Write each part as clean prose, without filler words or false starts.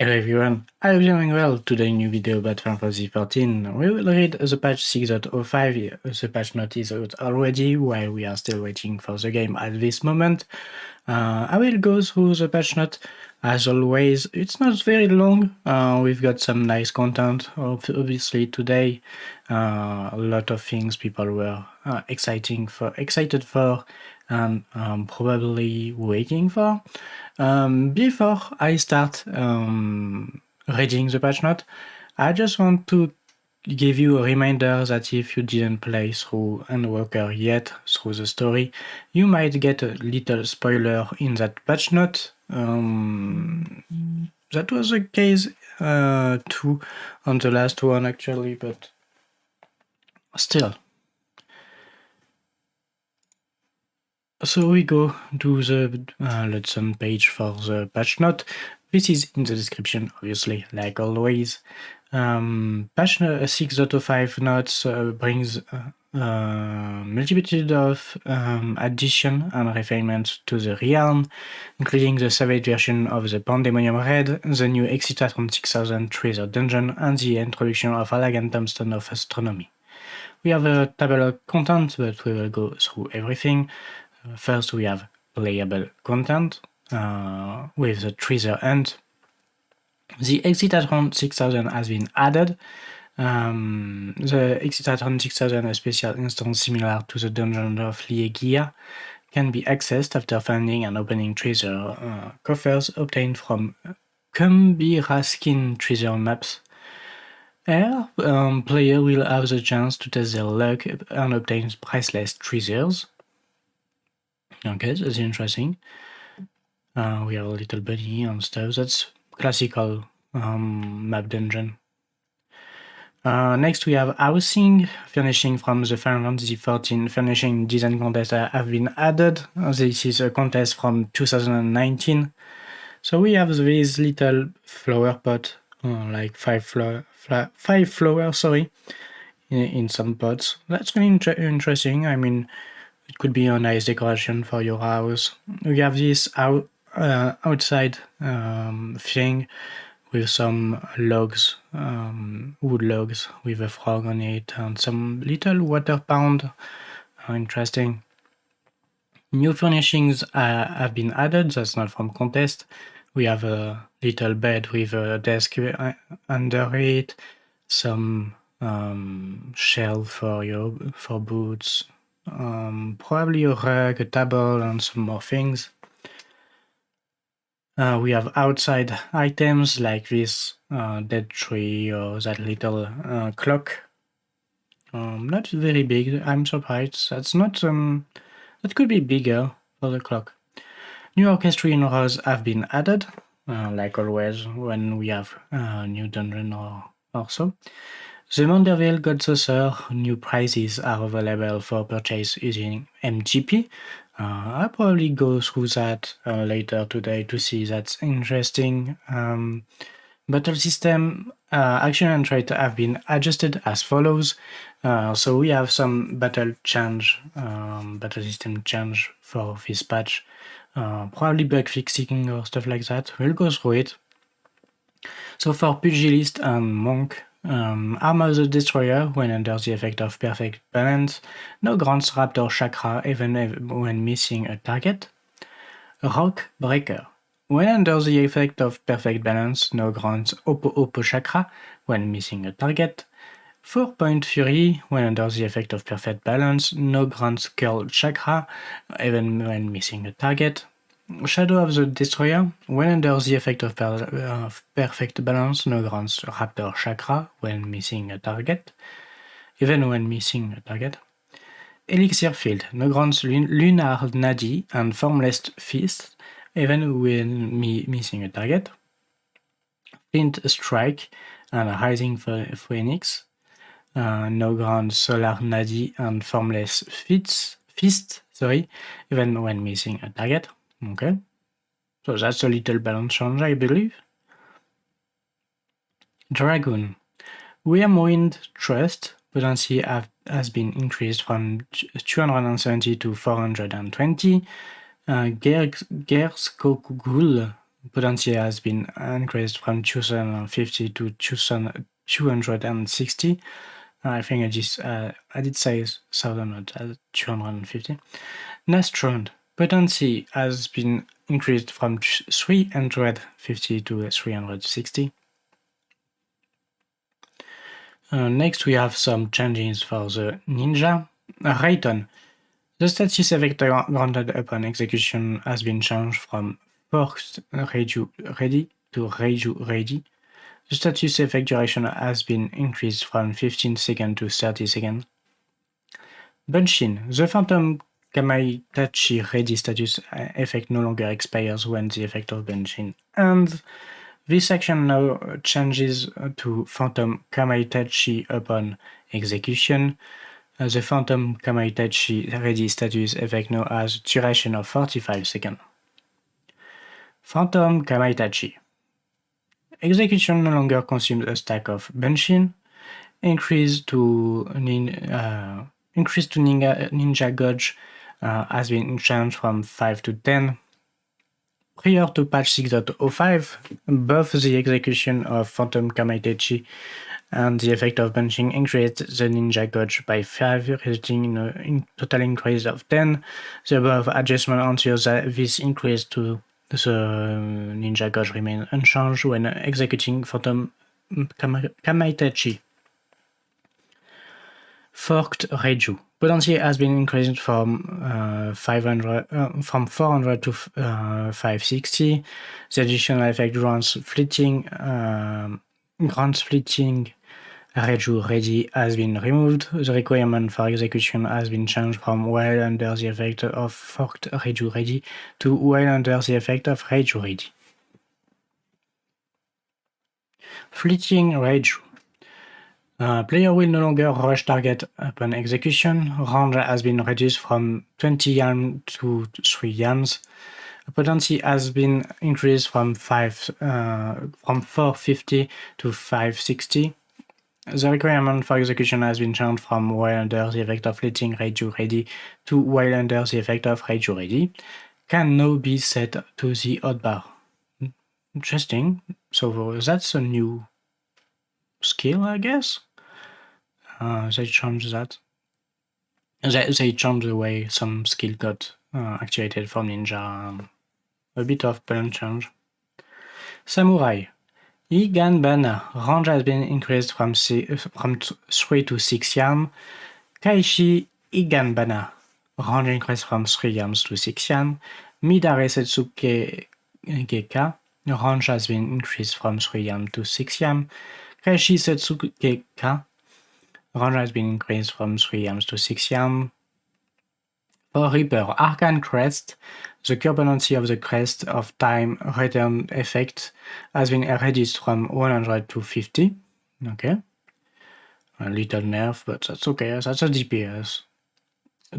Hello everyone, I hope you're doing well. Today new video about Final Fantasy XIV. We will read the patch 6.05. The patch note is out already while we are still waiting for the game at this moment. I will go through the patch note. As always, it's not very long. We've got some nice content obviously today. A lot of things people were excited for and probably waiting for. Before I start reading the patch note, I just want to give you a reminder that if you didn't play through Endwalker yet through the story, you might get a little spoiler in that patch note. That was the case too on the last one actually, but still. So we go to the lesson page for the patch note. This is in the description, obviously, like always. Patch 6.05 notes brings multitude of addition and refinement to the realm, including the savage version of the Pandemonium Red, the new Excitatron 6000 Treasure Dungeon, and the introduction of Elegant Tombstone of Astronomy. We have a table of content, but we will go through everything. First, we have playable content with the treasure hunt. The Excitatron 6000 has been added. The Excitatron 6000, a special instance similar to the dungeon of Qyorria, can be accessed after finding and opening treasure coffers obtained from Qyorria treasure maps. Here, player will have the chance to test their luck and obtain priceless treasures. Okay, that's interesting. We have a little bunny and stuff. That's classical map dungeon. Next we have housing, furnishing from the Final Fantasy XIV furnishing design contest have been added. This is a contest from 2019. So we have this little flower pot, like five flowers, in some pots. That's really interesting. I mean, it could be a nice decoration for your house. We have this outside thing with some logs, wood logs with a frog on it and some little water pond. Interesting. New furnishings have been added. That's not from contest. We have a little bed with a desk under it, some shelf for boots, probably a rug, a table, and some more things. We have outside items like this dead tree or that little clock. Not very big. I'm surprised. That's not. That could be bigger for the clock. New orchestrion rows have been added, like always when we have a new dungeon or so. The Monderville God Saucer new prizes are available for purchase using MGP. I'll probably go through that later today to see that's interesting. Battle system action and trait have been adjusted as follows. So we have some battle system change for this patch. Probably bug fixing or stuff like that. We'll go through it. So for Pugilist and Monk, Armor the Destroyer when under the effect of perfect balance, no grants Raptor Chakra even when missing a target. Rock Breaker. When under the effect of perfect balance, no grants Oppo Chakra when missing a target. 4-point Fury. When under the effect of perfect balance, no grants Curl Chakra even when missing a target. Shadow of the Destroyer. When under the effect of perfect balance, no grants Raptor Chakra when missing a target, even when missing a target. Elixir Field. No grants Lunar Nadi and Formless Fist, even when missing a target. Flint Strike and Rising Phoenix. No grants Solar Nadi and Formless Fist, even when missing a target. Okay, so that's a little balance change, I believe. Dragoon. Wyrmwind Trust potency has been increased from 270 to 420. Gerskogul Potency has been increased from 2050 to 2260. I think I did say 250. Next round, potency has been increased from 350 to 360. Next, we have some changes for the ninja. Rayton. The status effect granted upon execution has been changed from forced ready to ready. The status effect duration has been increased from 15 seconds to 30 seconds. Bunshin. The Phantom Kamaitachi ready status effect no longer expires when the effect of Bunshin ends. This action now changes to Phantom Kamaitachi upon execution. The Phantom Kamaitachi ready status effect now has duration of 45 seconds. Phantom Kamaitachi. Execution no longer consumes a stack of Bunshin. Increase to Ninja Gauge has been changed from 5 to 10. Prior to patch 6.05, both the execution of Phantom Kamaitachi and the effect of bunching increased the Ninja Gauge by 5, resulting in a total increase of 10. The above adjustment ensures that this increase to the Ninja Gauge remains unchanged when executing Phantom Kamaitachi. Forked Reiju. Potency has been increased from 400 to 560. The additional effect grants fleeting Reiju ready has been removed. The requirement for execution has been changed from while under the effect of forked Reiju ready to while under the effect of Reiju ready. Fleeting Reiju. Player will no longer rush target upon execution. Range has been reduced from 20 yalm to 3 yalms. Potency has been increased from 450 to 560. The requirement for execution has been changed from while under the effect of fleeting Reiju ready to while under the effect of Reiju ready. Can now be set to the hotbar. Interesting. So that's a new skill, I guess. They changed that. They changed the way some skill got activated from Ninja. A bit of balance change. Samurai. Iganbana. Range has been increased from 3 to 6 yalm. Kaishi Iganbana. Range increased from 3 yalms to 6 yalm. Midare Setsuke Geka. Range has been increased from 3 yalm to 6 yalm. Kaishi Setsuke Geka. Range has been increased from 3 yalms to 6 yalm. For Reaper, Arcane Crest, the currency of the Crest of Time Return effect has been reduced from 100 to 50. Okay. A little nerf, but that's okay, that's a DPS.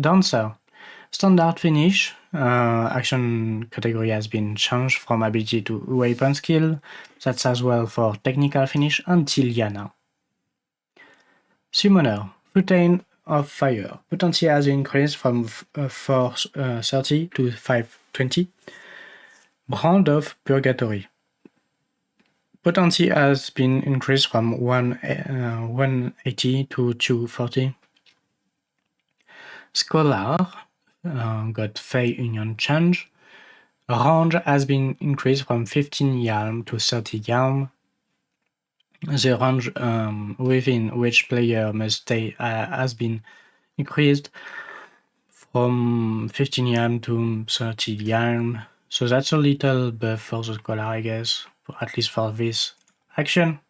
Dancer. Standard finish. Action category has been changed from ability to weapon skill. That's as well for technical finish until Yana. Summoner. Fountain of Fire. Potency has increased from 430 to 520. Brand of Purgatory. Potency has been increased from 180 to 240. Scholar got Fey Union change. Range has been increased from 15 yalm to 30 yalm. The range within which player must stay has been increased from 15 yalm to 30 yalm. So that's a little buff for the scholar, I guess, at least for this action.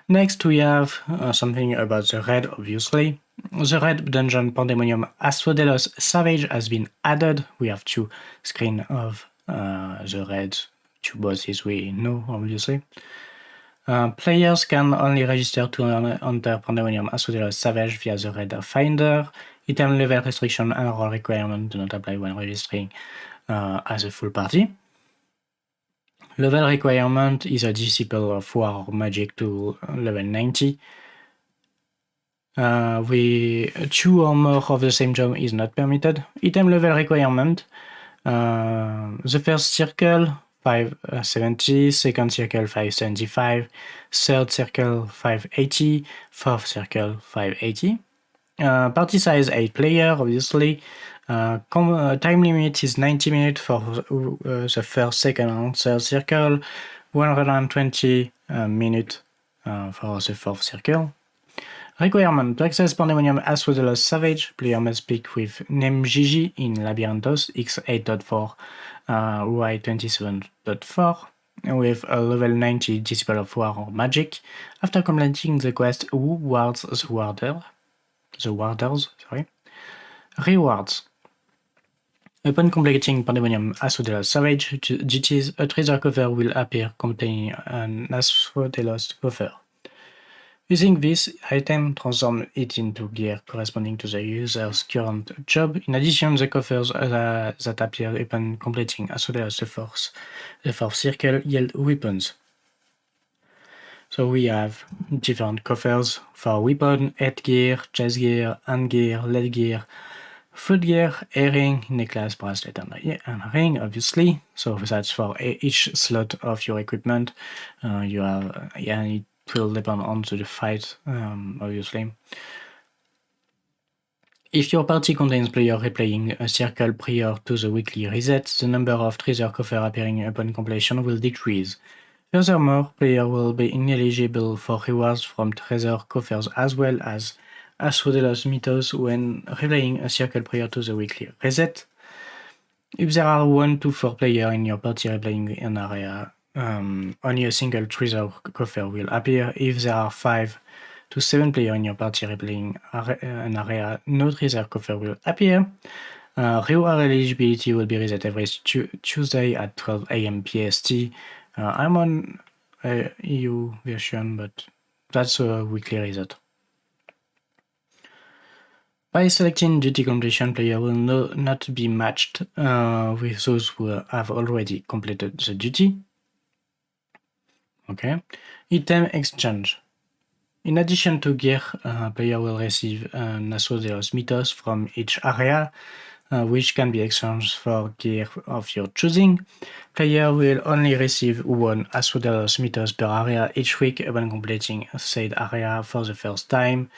Next, we have something about the raid, obviously. The raid dungeon Pandemonium Asphodelos Savage has been added. We have 2 screens of the raid, 2 bosses we know, obviously. Players can only register to enter Pandemonium Asphodelos Savage via the raid finder. Item level restriction and role requirement do not apply when registering as a full party. Level requirement is a Disciple of War Magic to level 90. With 2 or more of the same job is not permitted. Item level requirement. The first circle 570, second circle 575, third circle 580, fourth circle 580. Party size 8 player, obviously. Time limit is 90 minutes for the first, second, and third circle, 120 minutes for the fourth circle. Requirement: to access Pandemonium as well as Savage, player must speak with name Gigi in Labyrinthos X8.4 UI27.4 with a level 90 Disciple of War or Magic after completing the quest Who Wards the Warders. Rewards: upon completing Pandemonium Asphodelos Savage GTs, a treasure cover will appear containing an Asphodelos coffer. Using this item, transform it into gear corresponding to the user's current job. In addition, the coffers that appear upon completing Asphodelos the fourth circle yield weapons. So we have different coffers for weapon, headgear, chest gear, hand gear, leg gear, foot gear, earring, necklace, bracelet, and ring, obviously. So that's for each slot of your equipment. You have, it will depend on the fight, obviously. If your party contains players replaying a circle prior to the weekly reset, the number of treasure coffers appearing upon completion will decrease. Furthermore, players will be ineligible for rewards from treasure coffers as well as Asphodelos Mythos when replaying a circle prior to the weekly reset. If there are 1 to 4 players in your party replaying an area, only a single treasure coffer will appear. If there are 5 to 7 players in your party replaying an area, no treasure coffer will appear. Reward eligibility will be reset every Tuesday at 12 AM PST. I'm on EU version, but that's a weekly reset. By selecting duty completion, player will not be matched with those who have already completed the duty. Okay. Item exchange. In addition to gear, player will receive an Asphodelos Mythos from each area, which can be exchanged for gear of your choosing. Player will only receive 1 Asphodelos Mythos per area each week when completing said area for the first time.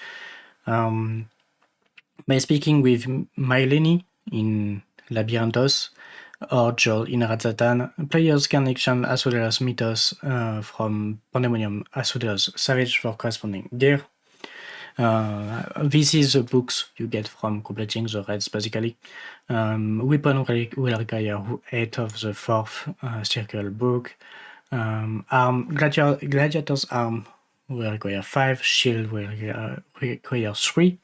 By speaking with Mylene in Labyrinthos or Joel in Razatan, players can exchange Asphodelos Mythos from Pandemonium Asphodelos Savage for corresponding gear. This is the books you get from completing the raids, basically. Weapon will require 8 of the 4th circle book. Gladiator's arm will require 5. Shield will require 3.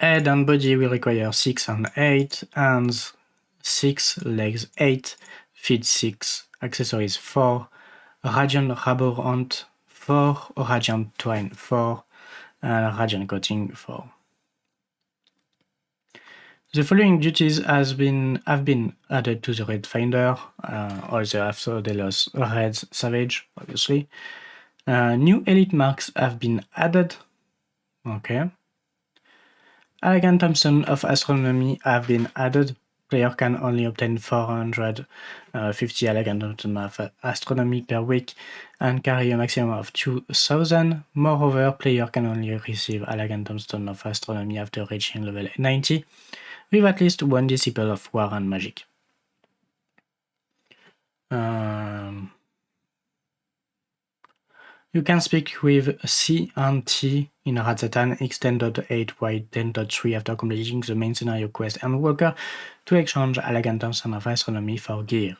Head and body will require 6 and 8. Hands 6. Legs 8. Feet 6. Accessories 4. Radiant Laborant 4, Radiant Twine 4, and Radiant Coating 4. The following duties have been added to the Raid Finder, also after the lost Raids Savage, obviously. New elite marks have been added. Okay. Elegant Tombstone of Astronomy have been added. Player can only obtain 450 Elegant Tombstone of Astronomy per week and carry a maximum of 2,000. Moreover, player can only receive Elegant Tombstone of Astronomy after reaching level 90, with at least 1 Disciple of War and Magic. You can speak with C and T in Razatan X10.8Y10.3 after completing the main scenario quest Endwalker to exchange Elegant Tombstone of Astronomy for gear.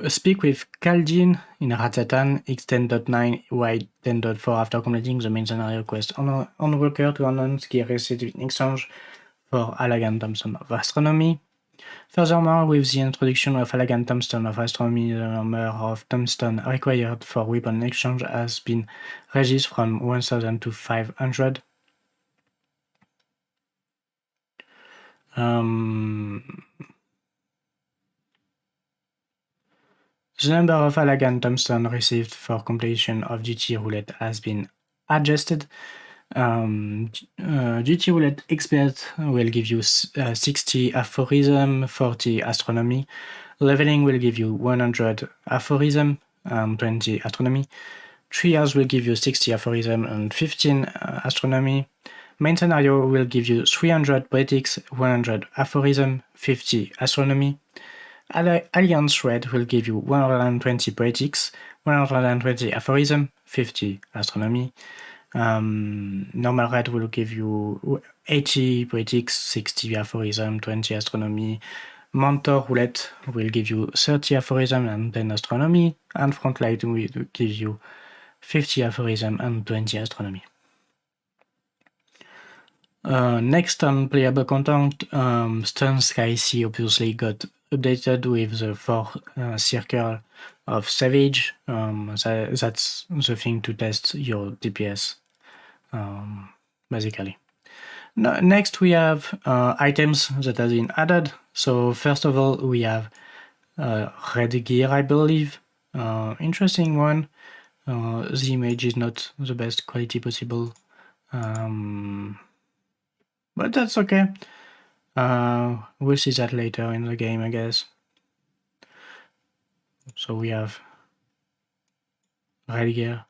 Speak with Kaldin in Razatan X10.9Y10.4 after completing the main scenario quest Endwalker to announce gear received in exchange for Elegant Tombstone of Astronomy. Furthermore, with the introduction of Elegant Tombstone of Astronomy, the number of tombstones required for weapon exchange has been reduced from 1,000 to 500. The number of Elegant Tombstone received for completion of duty roulette has been adjusted. GT Roulette Expert will give you 60 aphorism, 40 astronomy. Leveling will give you 100 aphorism, 20 astronomy. Triage will give you 60 aphorism and 15 astronomy. Main scenario will give you 300 poetics, 100 aphorism, 50 astronomy. Alliance Red will give you 120 poetics, 120 aphorism, 50 astronomy. Normal Red will give you 80 poetics, 60 aphorism, 20 astronomy. Mentor Roulette will give you 30 aphorism and 10 astronomy. And Frontlight will give you 50 aphorism and 20 astronomy. Next on Playable Content, Stern Sky Sea obviously got updated with the 4 circle of Savage. That's the thing to test your DPS, basically. Next, we have items that have been added. So first of all, we have red gear, I believe. Interesting one. The image is not the best quality possible. But that's okay. We'll see that later in the game, I guess. So we have red gear.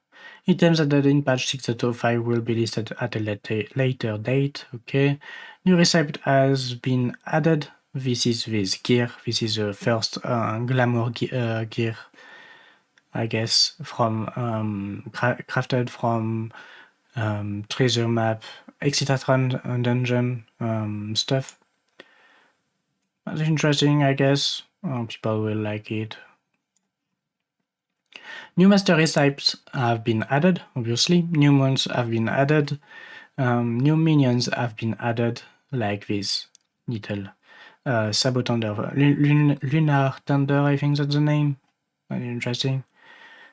Items added in patch 6.05 will be listed at a later date. Okay. New recipe has been added. This is this gear. This is the first glamour gear, I guess, from crafted from treasure map, Excitatron dungeon stuff. That's interesting, I guess. People will like it. New mastery types have been added, obviously. New moons have been added. New minions have been added, like this little Sabot Thunder, Lunar Thunder, I think that's the name. Very interesting.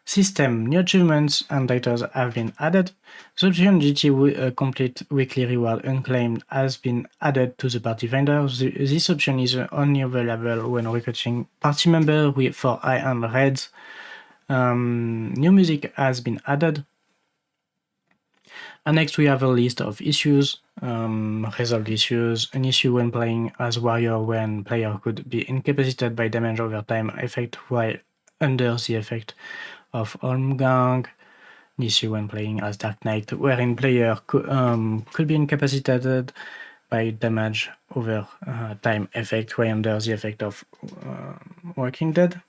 System, new achievements and titles have been added. The option GT complete weekly reward unclaimed has been added to the party finder. This option is only available when recruiting party member for high and reds. New music has been added. And next we have a list of issues, resolved issues, an issue when playing as warrior when player could be incapacitated by damage over time effect while under the effect of Holmgang, an issue when playing as Dark Knight wherein player could be incapacitated by damage over time effect while under the effect of Walking Dead.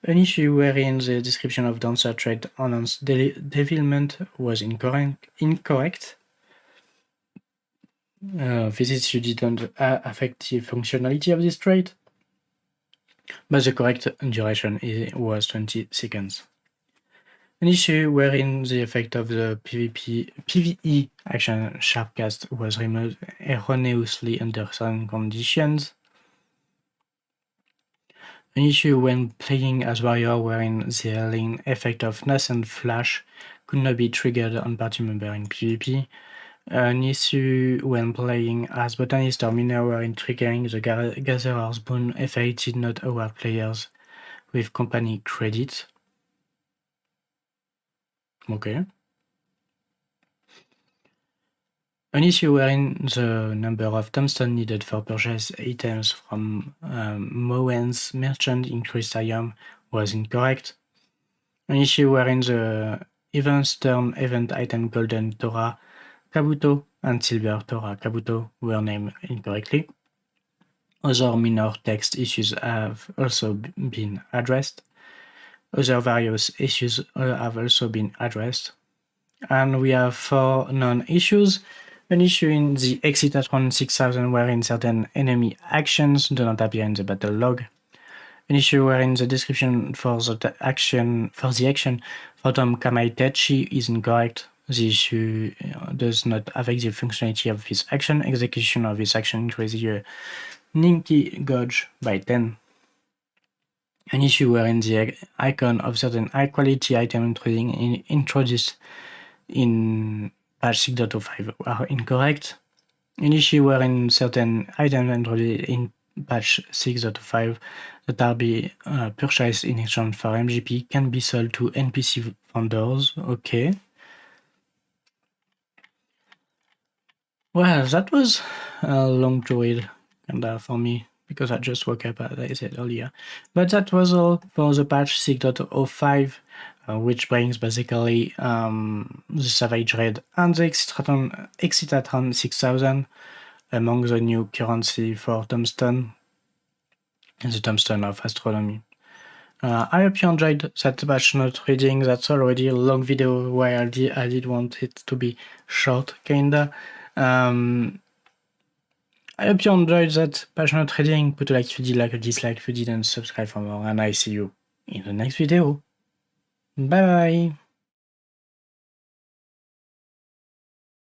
An issue wherein the description of dancer trait announced devilment was incorrect. This issue didn't affect the functionality of this trait, but the correct duration was 20 seconds. An issue wherein the effect of the PvE action Sharpcast was removed erroneously under certain conditions. An issue when playing as warrior wherein the healing effect of Nascent Flash could not be triggered on party member in PvP. An issue when playing as botanist or miner wherein triggering the Gatherer's Boon effect did not award players with company credit. Okay. An issue wherein the number of tombstones needed for purchase items from Mowen's merchant increased item was incorrect. An issue wherein the events turn event item Golden Torah Kabuto and Silver Torah Kabuto were named incorrectly. Other minor text issues have also been addressed. Other various issues have also been addressed. And we have 4 non-issues. An issue in the Excitatron 6000 wherein certain enemy actions do not appear in the battle log. An issue wherein the description for the action Phantom Kamaitechi is incorrect. The issue does not affect the functionality of this action. Execution of this action increases your Ninki Gauge by 10. An issue wherein the icon of certain high-quality item introduced in patch 6.05 are incorrect. An issue wherein certain items introduced in patch 6.05 that are be purchased in exchange for MGP can be sold to NPC vendors. Okay. Well, that was a long to read, kinda for me, because I just woke up, as I said earlier. But that was all for the patch 6.05, which brings basically the Savage Raid and the Excitatron 6000 among the new currency for Tombstone, the Tombstone of Astronomy. I hope you enjoyed that patch note reading. That's already a long video where I did want it to be short, kinda. I hope you enjoyed that passionate reading. Put a like if you did, like a dislike if you didn't, subscribe for more, and I see you in the next video. Bye bye!